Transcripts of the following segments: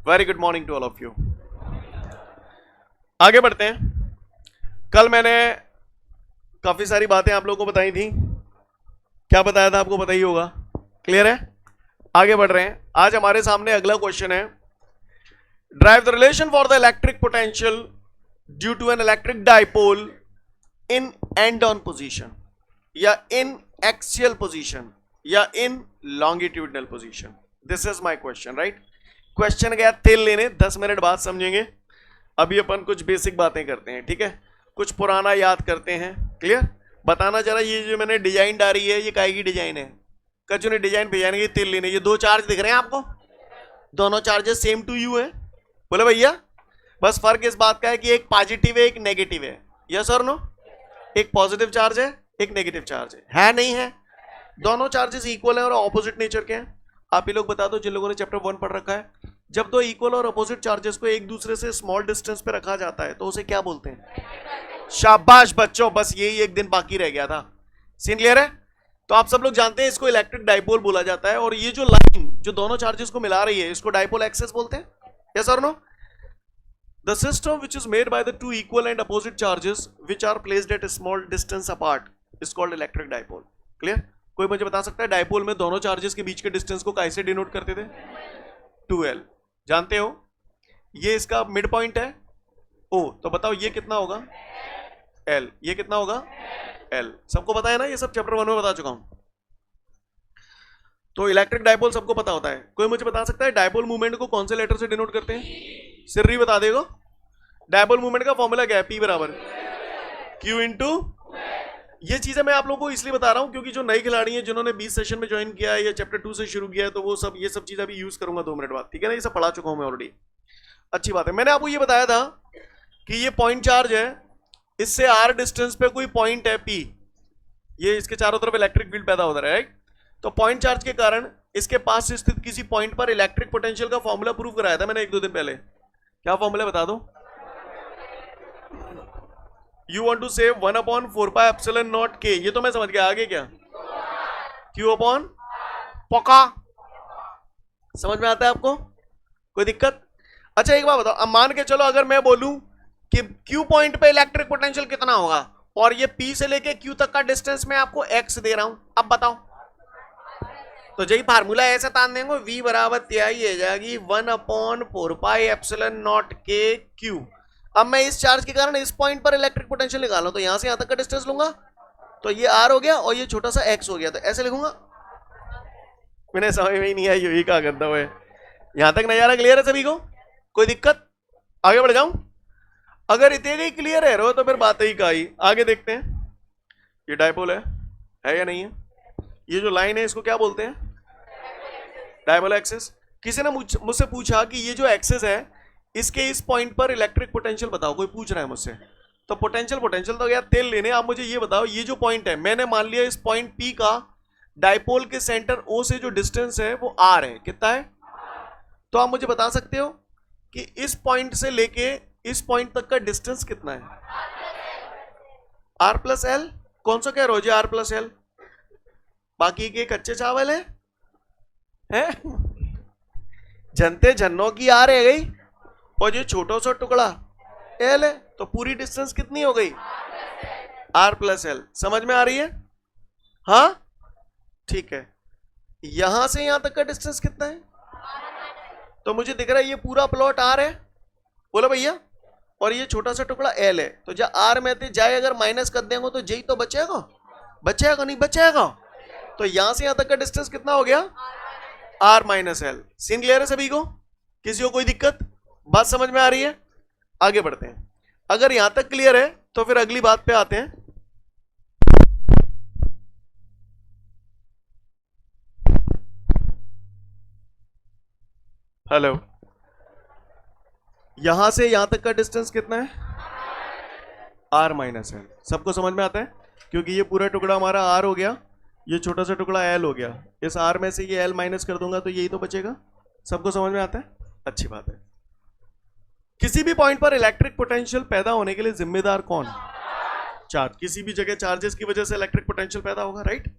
Very good morning to all of you. आगे बढ़ते हैं। कल मैंने काफी सारी बातें आप लोगों को बताई थी। क्या बताया था आपको पता ही होगा, क्लियर है? आगे बढ़ रहे हैं। आज हमारे सामने अगला क्वेश्चन है, derive the relation for the electric potential due to an electric dipole in end on position या इन एक्सियल पोजीशन या in longitudinal position. This is my question, right? Question गया तेल लेने, 10 मिनट बाद समझेंगे। अभी अपन कुछ बेसिक बातें करते हैं, ठीक है? कुछ पुराना याद करते हैं, क्लियर? बताना जरा, ये जो मैंने डिजाइन डाली है ये काहे की डिजाइन है? कचू ने डिजाइन भेजाने की तेल लेने। ये दो चार्ज दिख रहे हैं आपको, दोनों चार्जेस सेम टू यू है, बोले भैया? बस फर्क इस बात का है कि एक पॉजिटिव है एक नेगेटिव है, यस और नो? एक पॉजिटिव चार्ज है एक नेगेटिव चार्ज है नहीं है? दोनों चार्जेस इक्वल है और ऑपोजिट नेचर के हैं। आप ही लोग बता दो जिन लोगों ने चैप्टर 1 पढ़ रखा है, जब दो इक्वल और अपोजिट चार्जेस को एक दूसरे से स्मॉल डिस्टेंस पे रखा जाता है तो उसे क्या बोलते हैं? शाबाश बच्चों, बस यही एक दिन बाकी रह गया था। सीन क्लियर है? तो आप सब लोग जानते हैं इसको इलेक्ट्रिक डाइपोल बोला जाता है। और ये जो लाइन जो दोनों चार्जेस को मिला रही है इसको डाइपोल एक्सेस बोलते हैं, यस और no? The system which is made by the two equal and opposite charges which are placed at small distance apart is called electric dipole. Clear? कोई मुझे बता सकता है डाइपोल में दोनों चार्जेस के बीच के डिस्टेंस को कैसे डिनोट करते थे? 2L। जानते हो? ये इसका मिड पॉइंट है O, तो बताओ ये कितना होगा? L। ये कितना होगा? L। सबको पता है ना, ये सब चैप्टर 1 में बता चुका हूं। तो इलेक्ट्रिक डाइपोल सबको पता होता है। कोई मुझे बता सकता है डाइपोल मूवमेंट को कौन से लेटर से डिनोट करते हैं? सिर्री बता देगा। डाइपोल मूवमेंट का फॉर्मूला क्या है? P बराबर Q इंटू। ये चीजें मैं आप लोगों को इसलिए बता रहा हूं क्योंकि जो नए खिलाड़ी हैं जिन्होंने 20 सेशन में ज्वाइन किया है या चैप्टर 2 से शुरू किया है तो वो सब ये सब चीजें अभी यूज करूंगा 2 मिनट बाद, ठीक है ना? ये सब पढ़ा चुका हूं मैं ऑलरेडी। अच्छी बात है। मैंने आपको ये बताया था कि ये पॉइंट चार्ज है, इससे r डिस्टेंस पे कोई पॉइंट है P, ये इसके चारों तरफ इलेक्ट्रिक फील्ड पैदा होता है, राइट? तो पॉइंट चार्ज के कारण इसके पास स्थित किसी पॉइंट पर इलेक्ट्रिक पोटेंशियल का फॉर्मूला प्रूव कराया था मैंने 1-2 दिन पहले। क्या फॉर्मूला बता दो? You want to say 1/4πε0 k। ये तो मैं समझ गया, आगे क्या? Q अपॉन पका। समझ में आता है आपको? कोई दिक्कत? अच्छा एक बात बताओ, अब मान के चलो अगर मैं बोलूं कि Q पॉइंट पे इलेक्ट्रिक पोटेंशियल कितना होगा और ये P से लेके Q तक का डिस्टेंस मैं आपको x दे रहा हूं, अब बताओ। तो यही फार्मूला ऐसे तान देंगे, V बराबर तिहाई हो जाएगी 1/4πε0 k Q। अब मैं इस चार्ज के कारण इस पॉइंट पर इलेक्ट्रिक पोटेंशियल निकालूं तो यहां से यहां तक का डिस्टेंस लूंगा तो ये r हो गया और ये छोटा सा x हो गया, तो ऐसे लिखूंगा। मैंने समझ में ही नहीं आई यही कहा करता हुआ। यहां तक नजारा क्लियर है सभी को? कोई दिक्कत? आगे बढ़ जाऊं? अगर इतने ही क्लियर है रो तो फिर बात ही का ही। आगे देखते हैं। ये डाइपोल है या नहीं है? ये जो लाइन है इसको क्या बोलते हैं? Dipole axis. किसी ने मुझसे पूछा कि ये जो एक्सिस है इसके इस पॉइंट पर इलेक्ट्रिक पोटेंशियल बताओ, कोई पूछ रहा है मुझसे। तो पोटेंशियल तो यार तेल लेने। आप मुझे ये बताओ, ये जो पॉइंट है मैंने मान लिया इस पॉइंट P का डाइपोल के सेंटर O से जो डिस्टेंस है वो R है। कितना है? तो आप मुझे बता सकते हो कि इस पॉइंट से लेके इस पॉइंट तक का डिस्टेंस कितना है? R plus L। कौन सा कह रहे हो जी? R plus L। बाकी के कच्चे चावल है? जनते जन्नों की R है गई और ये छोटा सा टुकड़ा L है, तो पूरी डिस्टेंस कितनी हो गई? R plus L। समझ में आ रही है? हाँ ठीक है। यहां से यहां तक का डिस्टेंस कितना है? तो मुझे दिख रहा है ये पूरा प्लॉट R है, बोलो भैया, और ये छोटा सा टुकड़ा L है। तो जब R में थे जाए अगर माइनस कर देंगे तो J तो बचेगा? बचेगा नहीं बचेगा? तो यहां से यहां तक का डिस्टेंस कितना हो गया? R minus L। Seen clear है सभी को? किसी को कोई दिक्कत? बात समझ में आ रही है? आगे बढ़ते हैं। अगर यहां तक क्लियर है तो फिर अगली बात पे आते हैं। हेलो, यहां से यहां तक का डिस्टेंस कितना है? R minus L। सबको समझ में आता है? क्योंकि ये पूरा टुकड़ा हमारा R हो गया, ये छोटा सा टुकड़ा L हो गया। इस R में से ये L माइनस कर दूंगा तो यही तो बचेगा। सबको समझ में आता है? अच्छी बात है। किसी भी पॉइंट पर इलेक्ट्रिक पोटेंशियल पैदा होने के लिए जिम्मेदार कौन? चार्ज। किसी भी जगह चार्जेस की वजह से इलेक्ट्रिक पोटेंशियल पैदा होगा, राइट?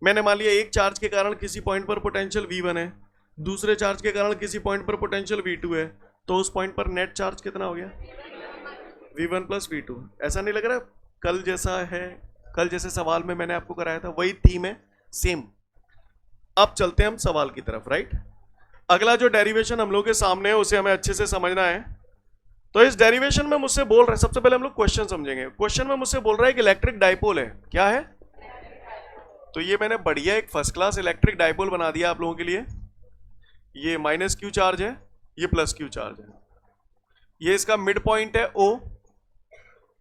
मैंने मान लिया एक चार्ज के कारण किसी पॉइंट पर पोटेंशियल V1 है, दूसरे चार्ज के कारण किसी पॉइंट पर पोटेंशियल V2 है, तो उस पॉइंट पर नेट चार्ज कितना हो गया? V1 plus V2। ऐसा नहीं लग रहा कल जैसा है? कल जैसे सवाल में मैंने आपको कराया था वही थीम है, सेम। अब चलते हैं हम सवाल की तरफ, राइट। अगला जो डेरिवेशन हम लोग के सामने है उसे हमें अच्छे से समझना है। तो इस डेरिवेशन में मुझसे बोल रहा है, सबसे पहले हम लोग क्वेश्चन समझेंगे। क्वेश्चन में मुझसे बोल रहा है कि इलेक्ट्रिक डाइपोल है, क्या है? तो ये मैंने बढ़िया एक फर्स्ट क्लास इलेक्ट्रिक डाइपोल बना दिया आप लोगों के लिए। ये माइनस क्यू चार्ज है, ये प्लस क्यू चार्ज है, ये इसका मिड पॉइंट है O,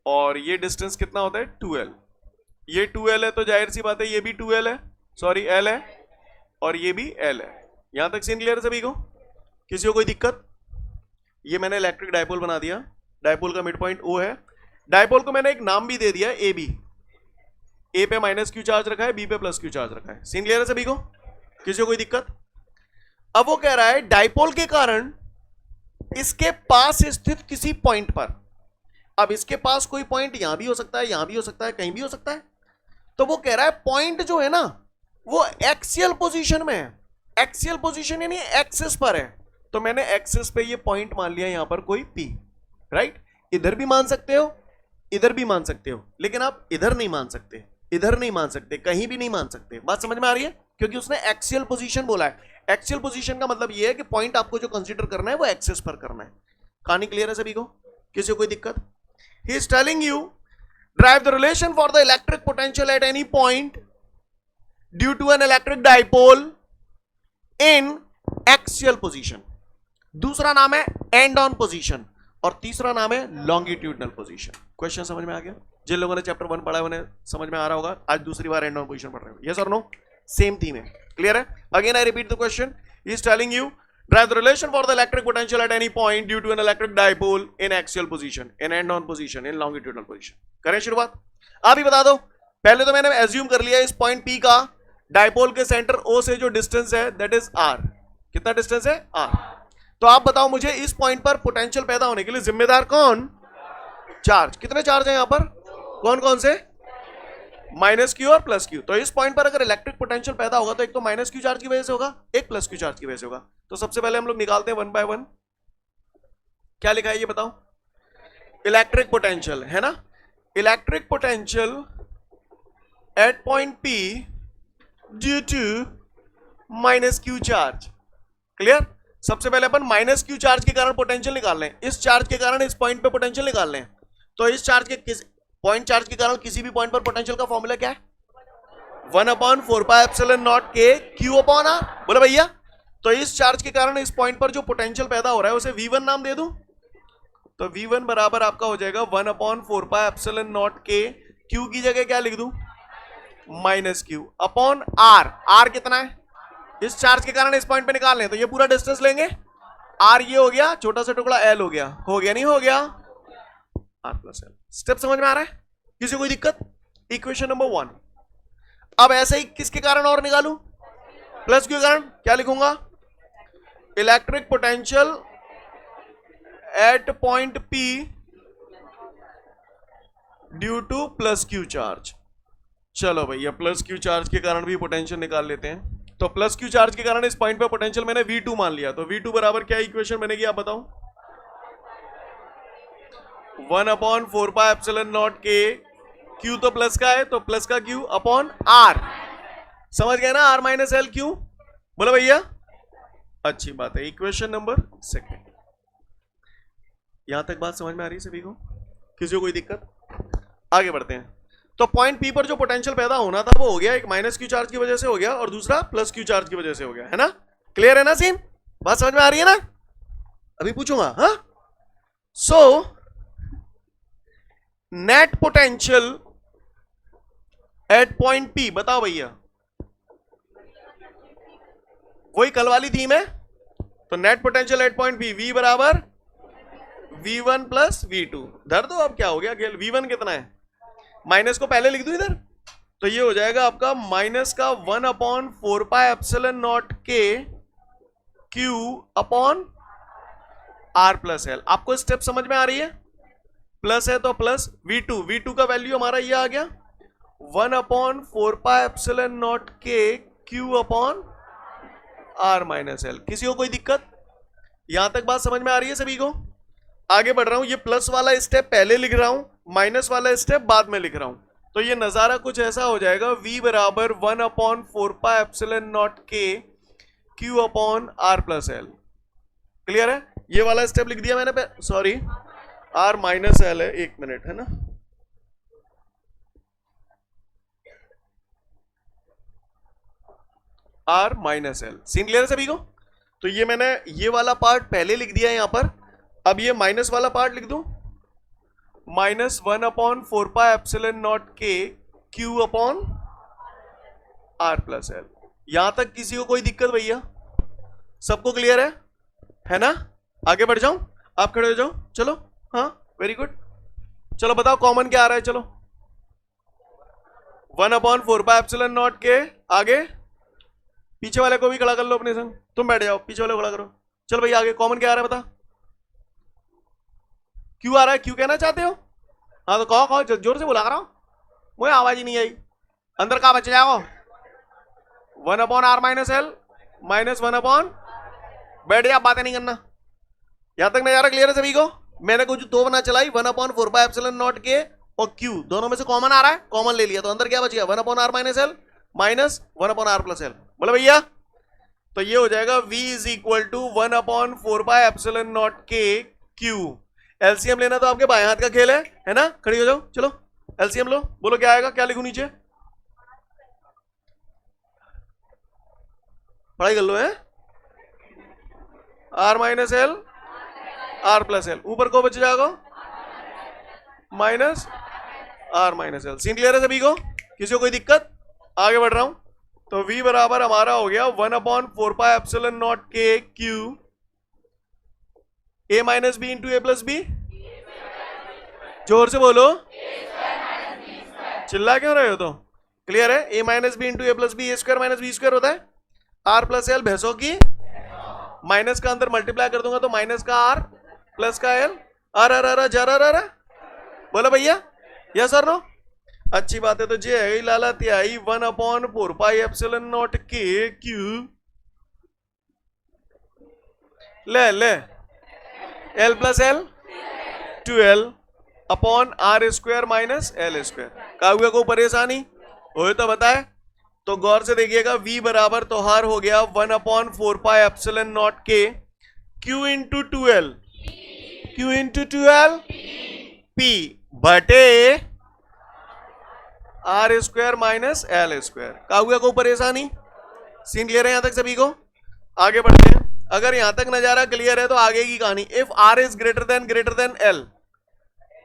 और ये डिस्टेंस कितना होता है? 2L। ये 2L है तो जाहिर सी बात है ये भी 2L है, सॉरी L है, और ये भी L है। यहां तक सीन क्लियर है सभी को? किसी को कोई दिक्कत? ये मैंने इलेक्ट्रिक डाइपोल बना दिया, डाइपोल का मिड पॉइंट O है। डाइपोल को मैंने एक नाम भी दे दिया AB। A पे माइनस क्यू चार्ज रखा है, B पे प्लस क्यू चार्ज रखा है। सीन क्लियर है सभी को? किसी को कोई दिक्कत? अब वो कह रहा है डाइपोल के कारण इसके पास स्थित किसी पॉइंट पर, अब इसके पास कोई पॉइंट यहां भी हो सकता है, यहां भी हो सकता है, कहीं भी हो सकता है, तो वो कह रहा है पॉइंट जो है ना वो एक्सियल पोजीशन में है। एक्सियल पोजीशन यानी एक्सिस पर है, तो मैंने एक्सिस पे ये पॉइंट मान लिया यहां पर कोई P, राइट। इधर भी मान सकते हो, इधर भी मान सकते हो, लेकिन आप इधर नहीं मान सकते, इधर नहीं मान सकते, कहीं भी नहीं मान सकते। बात समझ में आ रही है? क्योंकि उसने एक्सियल पोजीशन बोला है। एक्सियल पोजीशन का मतलब ये है कि पॉइंट आपको जो कंसीडर करना है वो एक्सिस पर करना है। कहानी क्लियर है सभी को? किसी को कोई दिक्कत? He is telling you drive the relation for the electric potential at any point due to an electric dipole in axial position. दूसरा नाम है एंड ऑन पोजीशन, और तीसरा नाम है लॉन्गिट्यूडनल पोजीशन। क्वेश्चन समझ में आ गया? जिन लोगों ने चैप्टर 1 पढ़ा है उन्हें समझ में आ रहा होगा, आज दूसरी बार एंड ऑन पोजीशन पढ़ रहे हो। यस और नो? सेम थीम है, क्लियर है? Again I repeat the question. He is telling you drive the relation for the electric potential at any point due to an electric dipole in axial position, in end on position, in longitudinal position. करें शुरुआत? आप ही बता दो। पहले तो मैंने assume कर लिया इस पॉइंट P का डाइपोल के सेंटर O से जो डिस्टेंस है दैट इज R। कितना डिस्टेंस है? R। तो आप बताओ मुझे इस पॉइंट पर पोटेंशियल पैदा होने के लिए जिम्मेदार कौन? चार्ज। कितने चार्ज है यहां पर? कौन कौन से? माइनस क्यू और प्लस क्यू। तो इस पॉइंट पर अगर इलेक्ट्रिक पोटेंशियल पैदा होगा तो एक तो माइनस क्यू चार्ज की वजह से होगा, एक प्लस क्यू चार्ज की वजह से होगा। तो सबसे पहले हम लोग निकालते हैं 1 बाय 1। क्या लिखा है ये बताओ? इलेक्ट्रिक पोटेंशियल है ना, electric potential at point P due to minus Q charge. Clear? सबसे पहले अपन माइनस क्यू चार्ज के कारण पोटेंशियल निकाल लें, इस चार्ज के कारण इस पॉइंट पे पोटेंशियल निकाल लें। तो इस चार्ज के पॉइंट चार्ज के कारण किसी भी पॉइंट पर पोटेंशियल का फॉर्मूला क्या है? 1/4πε0 K Q/R। बोले भैया, तो इस चार्ज के कारण इस पॉइंट पर जो पोटेंशियल पैदा हो रहा है उसे V1 नाम दे दूं, तो V1 बराबर आपका हो जाएगा 1/4πε0 K। Q की जगह क्या लिख दूं? Minus Q upon R। R कितना है? इस चार्ज के कारण इस पॉइंट पे निकाल लें तो ये पूरा डिस्टेंस लेंगे, R ये हो गया, छोटा सा टुकड़ा L हो गया, नहीं हो गया? R plus L। स्टेप समझ में आ रहा है? किसी कोई दिक्कत? Equation number 1। अब ऐसे ही किसके कारण और निकालूं? प्लस क्यू के कारण। क्या लिखूंगा? Electric potential at point P due two plus Q charge. चलो भैया, प्लस क्यू चार्ज के कारण भी पोटेंशियल निकाल लेते हैं। तो प्लस क्यू चार्ज के कारण इस पॉइंट पे पोटेंशियल मैंने V2 मान लिया, तो V2 बराबर क्या इक्वेशन बनेगी आप बताओ? 1/4πε0 K। Q तो प्लस का है तो प्लस का Q अपॉन R। समझ गए ना? R minus L Q। बोलो भैया, अच्छी बात है। Equation number 2। यहां तक बात समझ में आ रही है सभी को? किसी को कोई दिक्कत? आगे बढ़ते हैं। तो पॉइंट P पर जो पोटेंशियल पैदा होना था वो हो गया, एक माइनस क्यू चार्ज की वजह से हो गया और दूसरा प्लस क्यू चार्ज की वजह से हो गया, है ना? क्लियर है ना सीन? बात समझ में आ रही है ना? अभी पूछूंगा। हाँ, so net potential at point P बताओ भैया, वही कल वाली थीम है। तो net potential at point P V बराबर V1 प्लस V2। धर दो, अब क्या हो गया? V1 कितना है? माइनस को पहले लिख दूं इधर, तो ये हो जाएगा आपका माइनस का 1/4πε0 K Q upon R plus L। आपको स्टेप समझ में आ रही है? प्लस है तो प्लस V2 का वैल्यू हमारा ये आ गया 1/4πε0 K Q upon R minus L. किसी को कोई दिक्कत? यहां तक बात समझ में आ रही है सभी को? आगे बढ़ रहा हूं, ये प्लस वाला स्टेप पहले लिख रहा हूं, माइनस वाला स्टेप बाद में लिख रहा हूं। तो ये नजारा कुछ ऐसा हो जाएगा, v बराबर 1/4πε0 k q upon R plus L. Clear है? ये वाला स्टेप लिख दिया मैंने, सॉरी आर माइनस एल है, एक मिनट, है ना। R minus L, seen clear है सभी को? तो ये मैंने ये वाला पार्ट पहले लिख दिया यहां पर। अब ये माइनस वाला पार्ट लिख दूं, -1/4πε0 k q upon R plus L. यहां तक किसी को कोई दिक्कत भैया? सबको क्लियर है ना? आगे बढ़ जाऊं? आप खड़े हो जाओ, चलो। हाँ वेरी गुड। चलो बताओ कॉमन क्या आ रहा है? चलो 1/4πε0 k, आगे पीछे वाले को भी खड़ा कर लो अपने संग, तुम बैठ जाओ, पीछे वाले को खड़ा करो। चलो भैया आगे कॉमन क्या आ रहा है बता? क्यों आ रहा है? क्यों कहना चाहते हो? हाँ तो कहो, जोर से बुला कर रहा हूं, मुझे आवाज ही नहीं आई। अंदर कहा बच जाओ, 1/r माइनस एल माइनस 1/, बैठ जा, बातें नहीं करना। यहां तक नजारा क्लियर है सभी को? मैंने कुछ दो बना चलाई, 1/4πε0 k और q, दोनों में से कॉमन आ रहा है, कॉमन ले लिया, तो अंदर क्या बच गया? 1/r minus L minus 1/r plus L. बोले भैया, तो ये हो जाएगा v is equal to 1/4πε0 k q। LCM लेना तो आपके बाएं हाथ का खेल है ना? खड़ी हो जाओ, चलो एलसीएम लो। बोलो क्या आएगा? क्या लिखूं नीचे? पढ़ाई कर लो, है R minus L R plus L, ऊपर को बच जाएगा minus R minus L. Seen clear है सभी को? किसी को कोई दिक्कत? आगे बढ़ रहा हूं, तो v बराबर हमारा हो गया 1/4πε0 k q a minus B into A plus B. जोर से बोलो, चिल्ला क्यों रहे हो? तो क्लियर है? a minus B into A plus B, A square minus B square होता है, आर प्लस एल भैंसों की, माइनस का अंदर मल्टीप्लाई कर दूंगा तो माइनस का आर प्लस का एल, आर आर आर जा रहा। बोलो भैया यस और नो? अच्छी बात है। तो जे है लाला त्याई 1/4πε0 k q ले L plus L 2l upon R square minus L square. Kavya को परेशानी हो तो बताए? तो गौर से देखिएगा, v बराबर तो हार हो गया 1/4πε0 k q into 2l, q into 2l p बटे R square minus L square. Kavya को परेशानी? सीन क्लियर है यहां तक सभी को? आगे बढ़ते हैं। अगर यहां तक नजारा क्लियर है तो आगे की कहानी, if R is greater than L,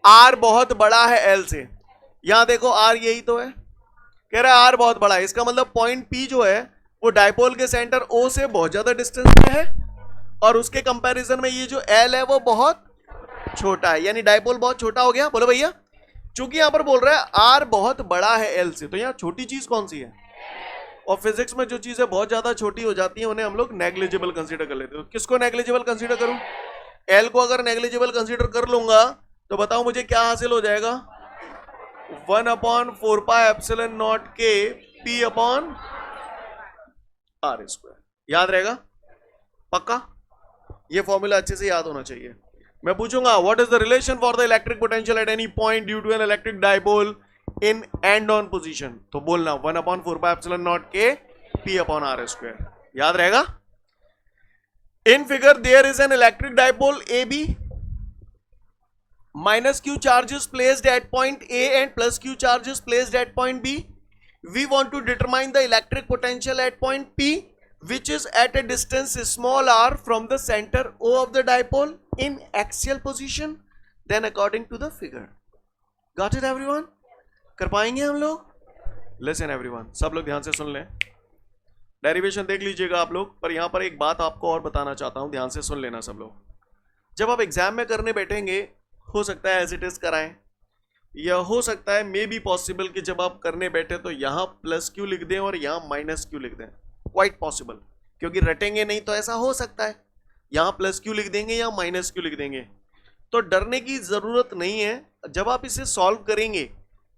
R बहुत बड़ा है एल से। यहां देखो आर यही तो है, कह रहा है आर बहुत बड़ा है, इसका मतलब पॉइंट पी जो है वो डायपोल के सेंटर ओ से बहुत ज्यादा डिस्टेंस में है, और उसके कंपैरिजन में ये जो एल है वो बहुत छोटा है, यानी डायपोल बहुत छोटा हो गया। बोलो भैया, चूंकि यहां पर बोल रहा है आर बहुत बड़ा है एल से, तो यहां छोटी चीज कौन सी है? और फिजिक्स में जो चीजें बहुत ज्यादा छोटी हो जाती हैं उन्हें हम लोग नेग्लिजिबल कंसीडर कर लेते हैं। किसको नेग्लिजिबल कंसीडर करूं? एल को अगर नेग्लिजिबल कंसीडर कर लूंगा तो बताओ मुझे क्या हासिल हो जाएगा? 1/4πε0 k p upon R square. याद रहेगा? पक्का? ये फॉर्मूला अच्छे से याद होना चाहिए। मैं पूछूंगा what is the relation for the electric potential at any point due to an electric dipole in end on position, तो बोलना 1/4πε0 k p upon R square. याद रहेगा? In figure there is an electric dipole A B, minus q charges placed at point A and plus q charges placed at point B. We want to determine the electric potential at point P, which is at a distance small r from the center O of the dipole in axial position, then according to the figure. Got it everyone? कर पाएंगे हम लोग? Listen everyone, सब लोग ध्यान से सुन लें। Derivation देख लीजिएगा आप लोग, पर यहां पर एक बात आपको और बताना चाहता हूं, ध्यान से सुन लेना सब लोग। जब आप एग्जाम में करने बैठेंगे हो सकता है एज इट इज कराएं, या हो सकता है मे बी पॉसिबल कि जब आप करने बैठे तो यहां प्लस क्यू लिख दें और यहां माइनस क्यू लिख दें। क्वाइट पॉसिबल, क्योंकि रटेंगे नहीं तो ऐसा हो सकता है यहां प्लस क्यू लिख देंगे या माइनस क्यू लिख देंगे। तो डरने की जरूरत नहीं है। जब आप इसे सॉल्व करेंगे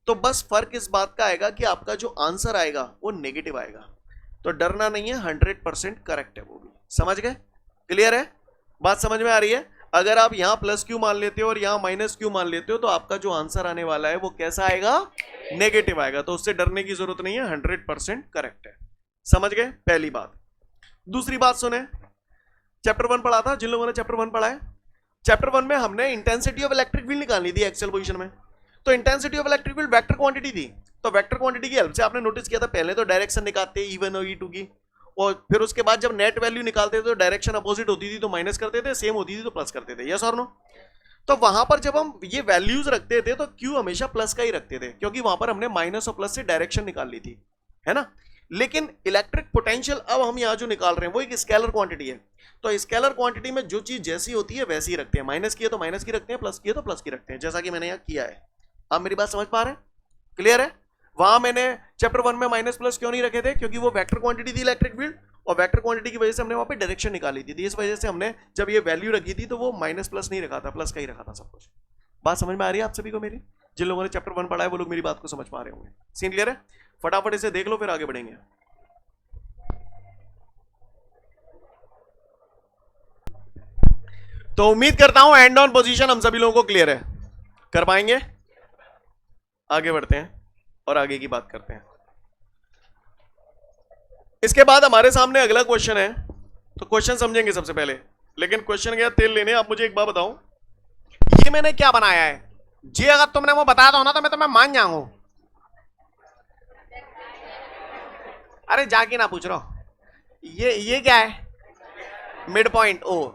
तो बस फर्क इस बात का आएगा कि आपका जो आंसर आएगा वो नेगेटिव आएगा। तो डरना नहीं है, 100% करेक्ट है वो भी। समझ गए? क्लियर है? बात समझ में आ रही है? अगर आप यहां प्लस क्यू मान लेते हो और यहां माइनस क्यू मान लेते हो तो आपका जो आंसर आने वाला है वो कैसा आएगा? नेगेटिव आएगा। तो उससे डरने की जरूरत नहीं है, 100% करेक्ट है। समझ गए? पहली बात। दूसरी बात सुने, चैप्टर 1 पढ़ा था, जिन लोगों ने चैप्टर 1 पढ़ा है, चैप्टर 1 में हमने इंटेंसिटी ऑफ इलेक्ट्रिक फील्ड निकालनी थी एक्सेल पोजीशन में। तो intensity of electric field vector quantity थी, तो वेक्टर क्वांटिटी की हेल्प से आपने नोटिस किया था पहले तो डायरेक्शन निकालते E1 और E2 की, और फिर उसके बाद जब नेट वैल्यू निकालते थे तो डायरेक्शन अपोजिट होती थी तो माइनस करते थे, सेम होती थी तो प्लस करते थे। यस और नो? तो वहां पर जब हम ये वैल्यूज रखते थे तो क्यू हमेशा प्लस का ही रखते थे, क्योंकि वहां पर हमने माइनस और प्लस से डायरेक्शन निकाल ली थी, है ना। लेकिन इलेक्ट्रिक पोटेंशियल अब हम यहां जो निकाल रहे हैं वो एक स्केलर क्वांटिटी है। तो स्केलर क्वांटिटी में जो चीज जैसी होती है वैसी ही रखते हैं, माइनस की है तो माइनस की रखते हैं, प्लस की है तो प्लस की रखते हैं, जैसा कि मैंने यहां किया है। आप मेरी बात समझ पा रहे हैं? क्लियर है? वहां मैंने चैप्टर 1 में माइनस प्लस क्यों नहीं रखे थे? क्योंकि वो वेक्टर क्वांटिटी थी इलेक्ट्रिक फील्ड, और वेक्टर क्वांटिटी की वजह से हमने वहां पे डायरेक्शन निकाली थी। इस वजह से हमने जब ये वैल्यू रखी थी तो वो माइनस प्लस नहीं रखा था, प्लस का ही रखा था सब कुछ। बात समझ में आ रही है आप सभी को मेरी? जिन लोगों ने चैप्टर 1 पढ़ा है वो लोग मेरी बात को समझ पा रहे होंगे। सीन क्लियर है? फटाफट इसे देख लो फिर आगे बढ़ेंगे। तो उम्मीद करता हूं एंड ऑन पोजीशन हम सभी लोगों को क्लियर है, कर पाएंगे? आगे बढ़ते हैं और आगे की बात करते हैं। इसके बाद हमारे सामने अगला क्वेश्चन है, तो क्वेश्चन समझेंगे सबसे पहले, लेकिन क्वेश्चन गया तेल लेने। आप मुझे एक बात बताओ, ये मैंने क्या बनाया है जी? अगर तुमने वो बता दो ना तो मैं तुम्हें मान जाऊंगा। अरे जाके ना पूछ रहा हूं। ये क्या है? मिड पॉइंट ओ,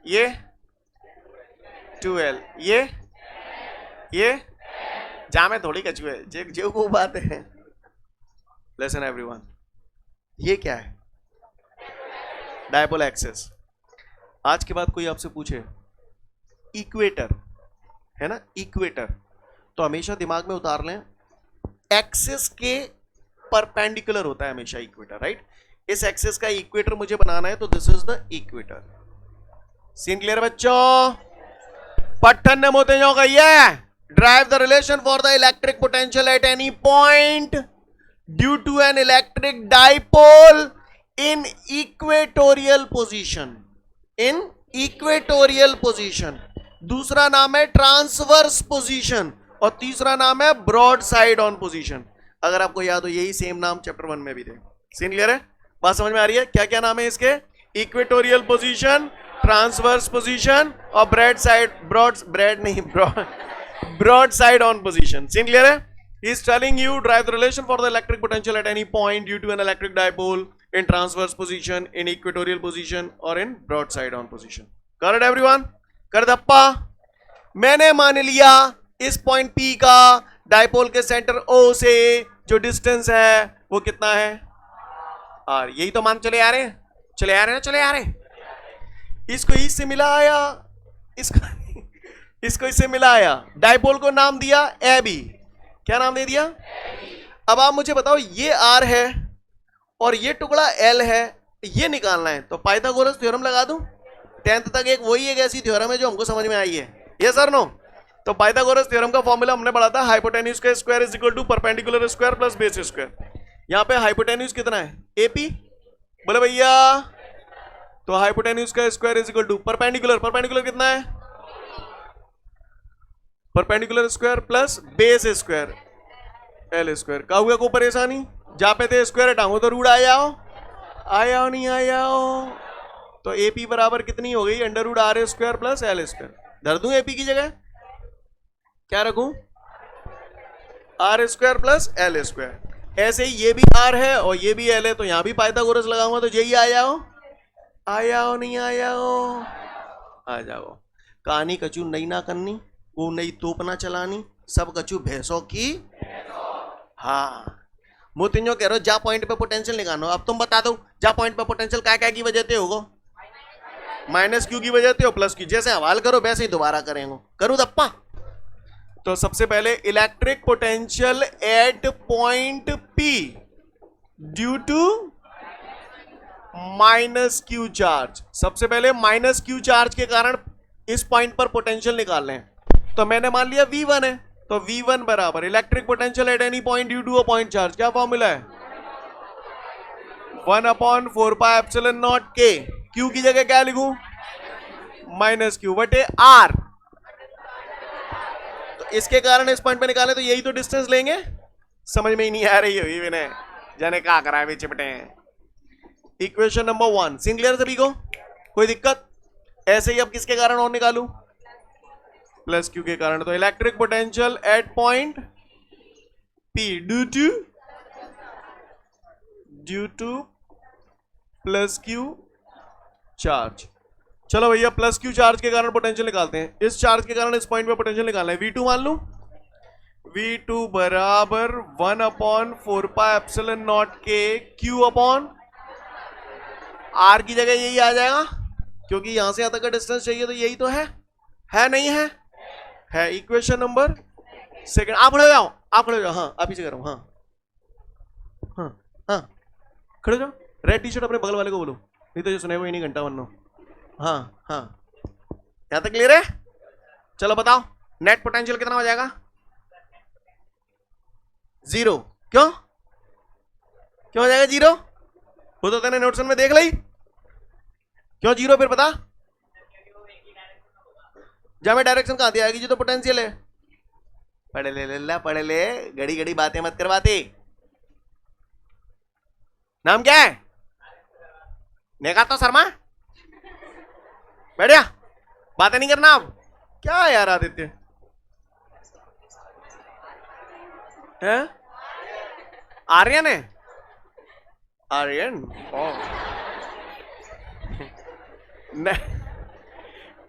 ये 2L, ये जामे थोड़ी कछुए है, जो वो बात है। लिसन एवरीवन, ये क्या है? Dipole axis. आज के बाद कोई आपसे पूछे इक्वेटर, है ना, इक्वेटर, तो हमेशा दिमाग में उतार लें एक्सिस के परपेंडिकुलर होता है हमेशा इक्वेटर, राइट? इस एक्सिस का इक्वेटर मुझे बनाना है तो this is the equator. Seen clear बच्चों? पट्टन ने मोते जो कहिए, drive the relation for the electric potential at any point due to an electric dipole in equatorial position. In equatorial position. दूसरा नाम है ट्रांसवर्स पोजीशन और तीसरा नाम है ब्रॉड साइड ऑन पोजीशन। अगर आपको याद हो यही सेम नाम चैप्टर 1 में भी थे। सीन क्लियर है? बात समझ में आ रही है? क्या क्या नाम है इसके? इक्वेटोरियल पोजीशन, ट्रांसवर्स पोजीशन और broadside on position. Seen clear है? He is telling you drive the relation for the electric potential at any point due to an electric dipole in transverse position, in equatorial position or in broadside on position. Correct everyone? कर दप्पा। मैंने मान लिया इस point P का dipole के centre O से जो distance है वो कितना है? R। यही तो मान चले आ रहे हैं, चले आ रहे हैं, चले आ रहे हैं। इसको इससे मिलाया, इसको इससे मिलाया, डाइपोल को नाम दिया AB। क्या नाम दे दिया? अब आप मुझे बताओ, ये R है और ये टुकड़ा L है, ये निकालना है तो पाइथागोरस थ्योरम लगा दूं? 10th तक एक वही एक ऐसी थ्योरम है जो हमको समझ में आई है। यस और नो? तो पाइथागोरस थ्योरम का फॉर्मूला हमने पढ़ा था, हाइपोटेन्यूज का square is equal to perpendicular square plus base square. यहां पे हाइपोटेन्यूज कितना है? AP। बोले भैया, तो हाइपोटेन्यूज का square is equal to perpendicular, perpendicular कितना है? Perpendicular square plus base square L square. का हुआ को परेशानी? जहां पे थे स्क्वायर हटाऊंगा तो रूट आया हो नहीं आया हो? तो AP बराबर कितनी हो गई? Under root R square plus L square. धर दूं AP की जगह? क्या रखूं? R square plus L square. ऐसे ही ये भी R है और ये भी L है, तो यहां भी पाइथागोरस लगाऊंगा तो यही आया हो नहीं आया हो? आ जाओ। कहानी कचू नहीं ना करनी, वो नहीं तोप ना चलानी, सब कचू भैंसों की। हाँ, मोतिंजो कह रहे हो जा पॉइंट पे पोटेंशियल निकालो। अब तुम बता दो जा पॉइंट पे पोटेंशियल क्या की वजह से होगा? माइनस क्यू की वजह से और प्लस की। जैसे हवाल करो वैसे ही दोबारा करेंगे। करूँ दप्पा? तो सबसे पहले electric potential at point P due to minus Q charge. सबसे पहले माइनस क्यू चार्ज के कारण इस पॉइंट पर पोटेंशियल निकाल लें। तो मैंने मान लिया V1 है, तो V1 बराबर electric potential at any point due to a point charge. क्या फॉर्मूला है? 1/4πε0 k, q की जगह क्या लिखूं? माइनस क्यू बटे आर। तो इसके कारण इस पॉइंट पे निकाले तो यही तो डिस्टेंस लेंगे। समझ में ही नहीं आ रही है विनय, जाने क्या करा है चिपटे हैं। इक्वेशन नंबर 1 सीन क्लियर सभी को? कोई दिक्कत? ऐसे ही अब किसके कारण और निकालूं? प्लस क्यू के कारण। तो electric potential at point P due two plus Q charge. चलो भैया प्लस क्यू चार्ज के कारण पोटेंशियल निकालते हैं। इस चार्ज के कारण इस पॉइंट पे पोटेंशियल निकालना है। V2 मान लूं, V2 बराबर 1/4πε0 k Q अपॉन R की जगह यही आ जाएगा, क्योंकि यहां से यहां तक का डिस्टेंस चाहिए, तो यही तो है नहीं है? है। Equation number second. आप खड़े हो जाओ, आप खड़े हो जाओ। हाँ आप पीछे करो। हाँ हाँ हाँ खड़े हो जाओ। रेड टी शर्ट अपने बगल वाले को बोलो, नहीं तो जो सुनेगा ही नहीं घंटा वरनो। हाँ हाँ यहां तक क्लियर है? चलो बताओ नेट पोटेंशियल कितना हो जाएगा? 0। क्यों हो जाएगा 0? वो तो तेने नोट्स में देख ली। क्यों 0? फिर बता। जा में डायरेक्शन कहां आएगी? जो तो पोटेंशियल है। पढ़ ले लल्ला, पढ़ ले, घड़ी घड़ी बातें मत करवाते। नाम क्या है? नेका तो शर्मा। बढ़िया, बातें नहीं करना अब। क्या यार आदित्य है? आर्यन है? Aryan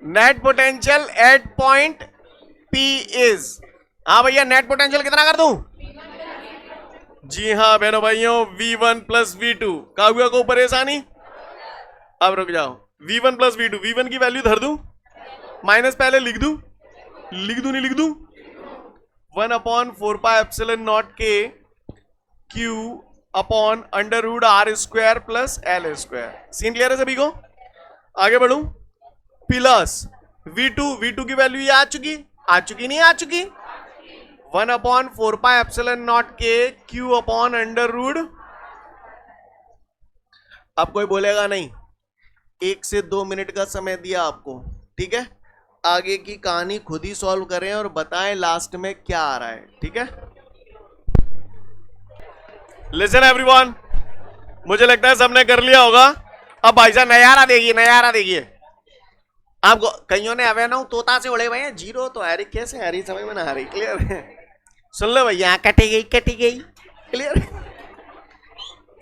net potential at point P is. हाँ भैया नेट पोटेंशियल कितना कर दूं? जी हाँ बहनों भाइयों, V1 प्लस V2। कागुआ को परेशानी? अब रुक जाओ। V1 प्लस V2, V1 की वैल्यू धर दूं, माइनस पहले लिख दूं नहीं लिख दूं? 1/4πε0 k Q upon √R² plus L²। Scene clear है सभी को? आगे बढ़ूं। प्लस V2 की वैल्यू ये आ चुकी नहीं आ चुकी? 1/4πε0 k Q अपॉन √। अब कोई बोलेगा नहीं, 1 से 2 मिनट का समय दिया आपको, ठीक है? आगे की कहानी खुद ही सॉल्व करें और बताएं लास्ट में क्या आ रहा है, ठीक है? लिसन एवरीवन, मुझे लगता है सबने कर लिया होगा। अब भाई साहब नयारा देखिए। आपको कईयों ने अवे ना तोता से उड़े हुए हैं। 0 तो आ रही, कैसे आ रही समझ में ना आ रही। क्लियर है? सुन लो भैया, कटी गई। क्लियर?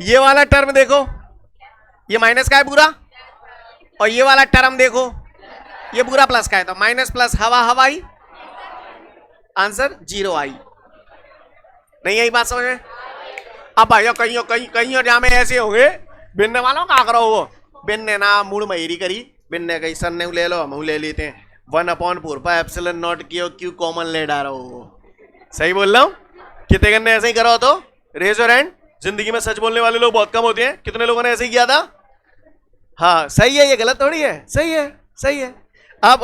ये वाला टर्म देखो, ये माइनस का है पूरा, और ये वाला टर्म देखो, ये पूरा प्लस का है। तो माइनस प्लस हवा ही, आंसर 0 आई। नहीं यही बात समझ में? अब भाइयों कहीं जामे ऐसे होंगे, बिन्ने वालों का करो वो बिन्ने ना मूड महीरी करी, बिन्ने कहीं सर ने ले लो, हम ले लेते हैं। 1/4πε0 क्यू कॉमन ले डालो। सही बोल रहा हूं? कितने गन्ने ऐसे ही करो तो रेज योर हैंड। जिंदगी में सच बोलने वाले लोग बहुत कम होते हैं। कितने लोगों ने ऐसे ही किया था? हाँ सही है, ये गलत थोड़ी है, सही है। अब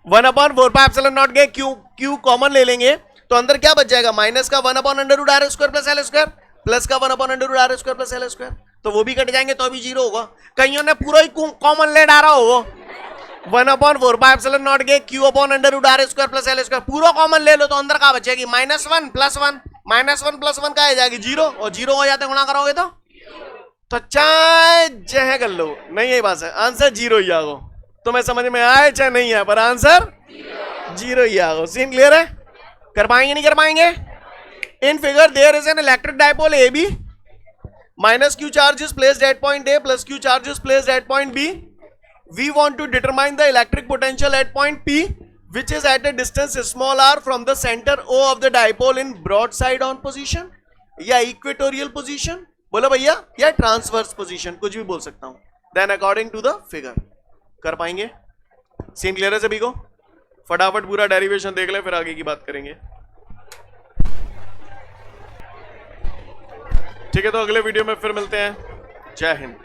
1/4πε0 के क्यू कॉमन ले लेंगे तो अंदर क्या बच जाएगा? माइनस का 1/√R² प्लस L², प्लस का 1/√R² प्लस L²। तो वो भी कट जाएंगे तो भी 0 होगा। कईयों ने पूरा ही कॉमन ले डाला हो। 1/4πε0 के Q upon √R² plus L² पूरा कॉमन ले लो तो अंदर क्या बचेगी? -1 प्लस 1, -1 प्लस 1 का आ जाएगी 0, और 0 हो जाते गुणा करोगे तो चाहे जह कर लो। नहीं यही बात है, आंसर 0 ही आगो। तुम्हें समझ में आए चाहे नहीं आए, पर आंसर 0 ही आगो। सीन क्लियर है? कर पाएंगे नहीं कर पाएंगे? In figure there is an electric dipole AB, minus Q charge is placed at point A plus Q charge is placed at point B. We want to determine the electric potential at point P, which is at a distance small r from the center O of the dipole in broadside on position या equatorial position, बोलो भैया, या transverse position, कुछ भी बोल सकता हूं। Then according to the figure। कर पाएंगे? सीन क्लियर है सभी को? फटाफट पूरा डेरिवेशन देख ले, फिर आगे की बात करेंगे। ठीक है, तो अगले वीडियो में फिर मिलते हैं। जय हिंद।